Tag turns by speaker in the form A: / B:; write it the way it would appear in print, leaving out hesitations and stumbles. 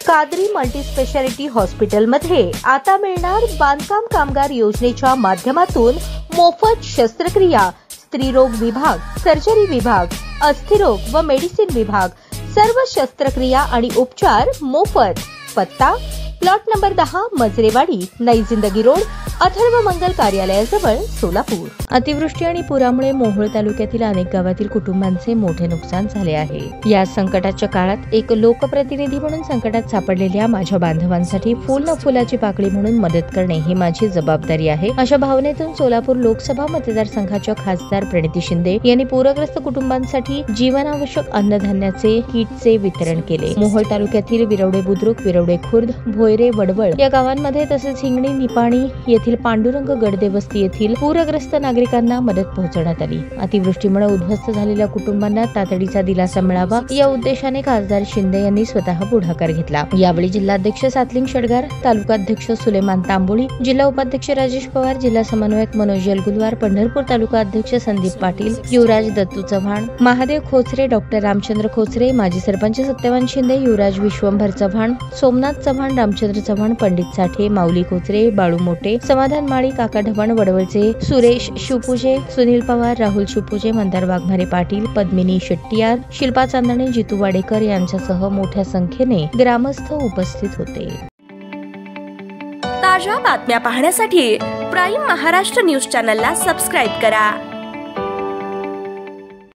A: Qadri multi speciality हॉस्पिटलमध्ये आता मिळणार बांधकाम कामगार योजनेच्या माध्यमातून मोफत शस्त्रक्रिया, स्त्रीरोग विभाग, सर्जरी विभाग, अस्थिरोग व मेडिसिन विभाग, सर्व शस्त्रक्रिया आणि उपचार मोफत। पत्ता प्लॉट नंबर 10, मजरेवाडी, नई जिंदगी रोड, अथर्व मंगल कार्यालयाजवळ, सोलापूर। अतिवृष्टी आणि पुरामुळे मोहोळ तालुक्यातील अनेक गावातील कुटुंबांचे मोठे नुकसान झाले आहे। या संकटाच्या काळात एक लोकप्रतिनिधी म्हणून संकटात सापडलेल्या माझ्या बांधवांसाठी फुल न फुलाची पाकळी म्हणून मदत करणे ही माझी जबाबदारी आहे, अशा भावनेतून सोलापूर लोकसभा मतदारसंघाच्या खासदार प्रणिती शिंदे यांनी पूरग्रस्त कुटुंबांसाठी जीवनावश्यक अन्नधान्याचे किटचे वितरण केले। मोहोळ तालुक्यातील विरवडे बुद्रुक, विरवडे खुर्द, भोयरे, वडवळ या गावांमध्ये तसेच हिंगणी, निपाणी येथील पांडुरंग गडदे वस्ती येथील पूरग्रस्त नागरिकांना मदत पोहोचवण्यात आली। अतिवृष्टीमुळे उद्ध्वस्त झालेल्या कुटुंबांना तातडीचा दिलासा मिळावा या उद्देशाने खासदार शिंदे यांनी स्वतः पुढाकार घेतला। यावेळी जिल्हाध्यक्ष सातलिंग शडगार, तालुकाध्यक्ष सुलेमान तांबोळी, जिल्हा उपाध्यक्ष राजेश पवार, जिल्हा समन्वयक मनोज यलगुलवार, पंढरपूर तालुका अध्यक्ष संदीप पाटील, युवराज दत्तू चव्हाण, महादेव खोचरे, डॉक्टर रामचंद्र खोचरे, माजी सरपंच सत्यवान शिंदे, युवराज विश्वंभर चव्हाण, सोमनाथ चव्हाण, रामचंद्र चव्हाण, पंडित साठे, माऊली खोचरे, बाळू मोटे, समाधान माळी, काका ढवण, वडवळचे सुरेश शिवपूजे, सुनील पवार, राहुल शिवपूजे, मंदार वाघमारे पाटील, पद्मिनी शेट्टियार, शिल्पा चांदणे, जितू वाडेकर यांच्यासह मोठ्या संख्येने ग्रामस्थ उपस्थित होते।
B: ताज्या बातम्या पाहण्यासाठी प्राईम महाराष्ट्र न्यूज चॅनलला सबस्क्राईब करा।